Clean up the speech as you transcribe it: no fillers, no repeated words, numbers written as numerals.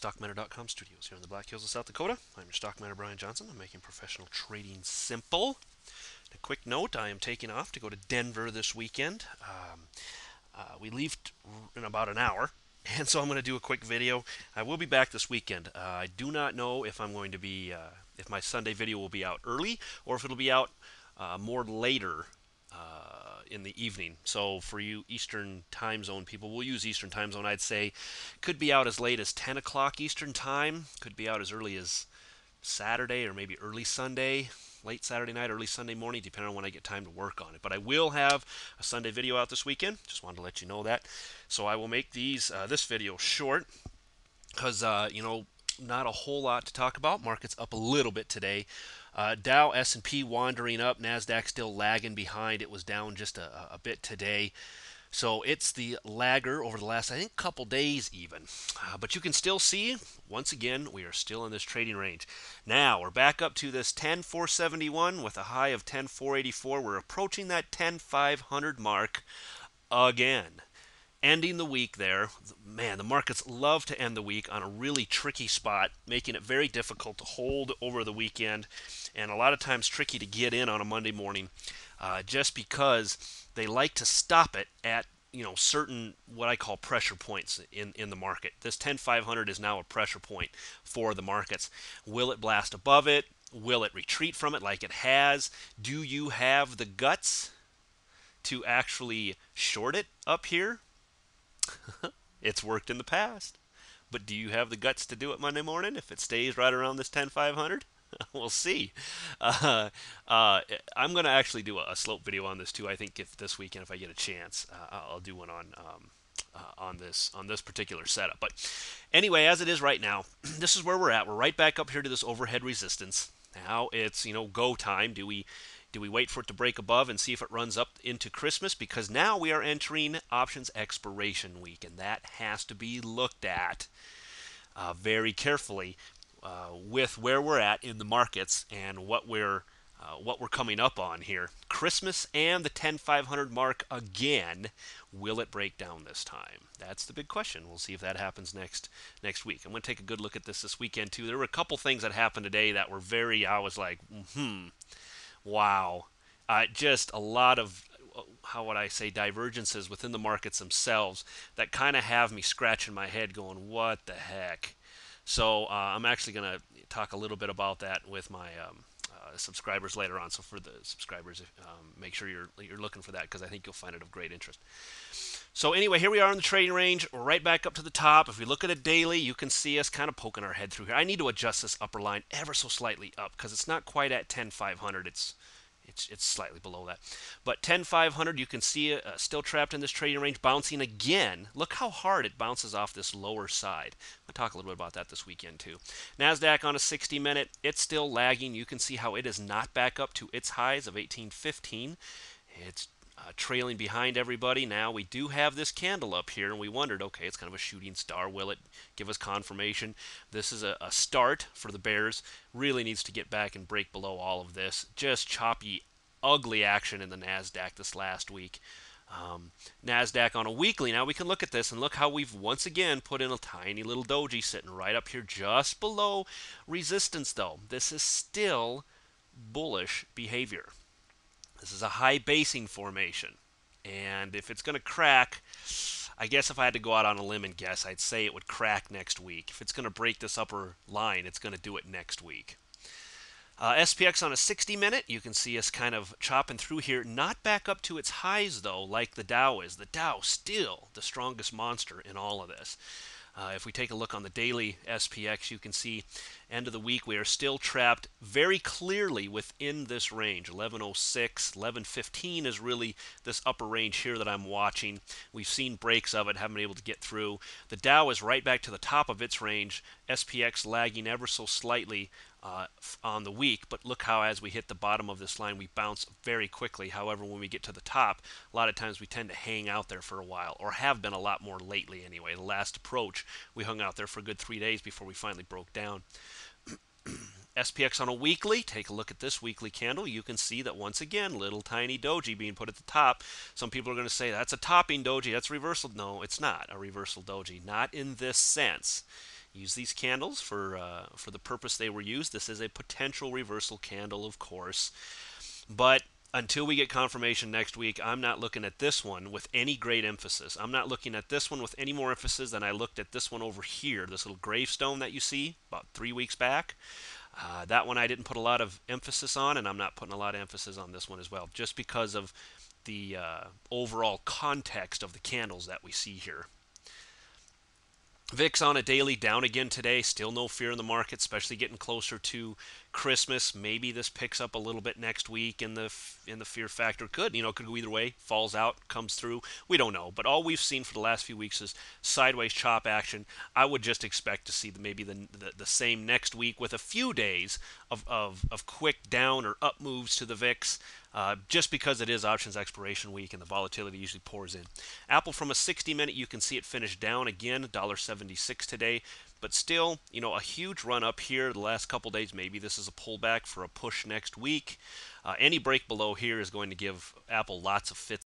StockMiner.com studios here in the Black Hills of South Dakota. I'm your stock miner, Brian Johnson. I'm making professional trading simple. A quick note, I am taking off to go to Denver this weekend. We leave in about an hour, and so I'm going to do a quick video. I will be back this weekend. I do not know if I'm going to be, if my Sunday video will be out early or if it'll be out more later in the evening. So for you Eastern time zone people, we'll use Eastern time zone. I'd say could be out as late as 10 o'clock Eastern time. Could be out as early as Saturday or maybe early Sunday, late Saturday night, early Sunday morning, depending on when I get time to work on it. But I will have a Sunday video out this weekend. Just wanted to let you know that. So I will make this video short because not a whole lot to talk about. Market's up a little bit today. Dow, S&P wandering up, Nasdaq still lagging behind. It was down just a bit today. So it's the lagger over the last, I think, couple days even. But you can still see, once again, we are still in this trading range. Now, we're back up to this 10,471 with a high of 10,484. We're approaching that 10,500 mark again. Ending the week there. Man, the markets love to end the week on a really tricky spot, making it very difficult to hold over the weekend, and a lot of times tricky to get in on a Monday morning, just because they like to stop it at certain what I call pressure points in the market. This 10,500 is now a pressure point for the markets. Will it blast above it? Will it retreat from it like it has? Do you have the guts to actually short it up here? It's worked in the past. But do you have the guts to do it Monday morning if it stays right around this 10,500? We'll see. I'm going to actually do a slope video on this too. I think if this weekend, if I get a chance, I'll do one on this particular setup. But anyway, as it is right now, this is where we're at. We're right back up here to this overhead resistance. Now it's go time. Do we wait for it to break above and see if it runs up into Christmas? Because now we are entering options expiration week, and that has to be looked at very carefully with where we're at in the markets and what we're coming up on here. Christmas and the 10,500 mark again. Will it break down this time? That's the big question. We'll see if that happens next week. I'm going to take a good look at this weekend too. There were a couple things that happened today that were I was like, wow. Just a lot of, how would I say, divergences within the markets themselves that kind of have me scratching my head going, what the heck? So I'm actually going to talk a little bit about that with my subscribers later on. So for the subscribers, make sure you're looking for that because I think you'll find it of great interest. So anyway, here we are in the trading range. We're right back up to the top. If we look at it daily, you can see us kind of poking our head through here. I need to adjust this upper line ever so slightly up because it's not quite at 10,500. It's slightly below that. But 10,500, you can see it still trapped in this trading range, bouncing again. Look how hard it bounces off this lower side. I'll talk a little bit about that this weekend too. NASDAQ on a 60-minute, it's still lagging. You can see how it is not back up to its highs of 1815. It's trailing behind everybody. Now we do have this candle up here, and we wondered, okay, it's kind of a shooting star. Will it give us confirmation? This is a start for the bears. Really needs to get back and break below all of this. Just choppy, ugly action in the NASDAQ this last week. NASDAQ on a weekly, now we can look at this and look how we've once again put in a tiny little doji sitting right up here just below resistance though. This is still bullish behavior. This is a high basing formation, and if it's going to crack, I guess if I had to go out on a limb and guess, I'd say it would crack next week. If it's going to break this upper line, it's going to do it next week. SPX on a 60-minute, you can see us kind of chopping through here. Not back up to its highs, though, like the Dow is. The Dow still the strongest monster in all of this. If we take a look on the daily SPX, you can see end of the week we are still trapped very clearly within this range. 1106, 1115 is really this upper range here that I'm watching. We've seen breaks of it, haven't been able to get through. The Dow is right back to the top of its range. SPX lagging ever so slightly on the week, but look how as we hit the bottom of this line we bounce very quickly. However, when we get to the top, a lot of times we tend to hang out there for a while, or have been a lot more lately anyway. The last approach we hung out there for a good 3 days before we finally broke down. SPX on a weekly, take a look at this weekly candle. You can see that once again, little tiny doji being put at the top. Some people are going to say that's a topping doji, that's reversal. No, it's not a reversal doji, not in this sense. use these candles for the purpose they were used. This is a potential reversal candle, of course, but until we get confirmation next week, I'm not looking at this one with any great emphasis. I'm not looking at this one with any more emphasis than I looked at this one over here, this little gravestone that you see about 3 weeks back. That one I didn't put a lot of emphasis on, and I'm not putting a lot of emphasis on this one as well, just because of the overall context of the candles that we see here. VIX on a daily down again today. Still no fear in the market, especially getting closer to Christmas. Maybe this picks up a little bit next week, and the fear factor could go either way. Falls out, comes through. We don't know. But all we've seen for the last few weeks is sideways chop action. I would just expect to see maybe the same next week with a few days of quick down or up moves to the VIX. Just because it is options expiration week and the volatility usually pours in. Apple from a 60-minute, you can see it finished down again, $1.76 today, but still, a huge run up here the last couple days. Maybe this is a pullback for a push next week. Any break below here is going to give Apple lots of fits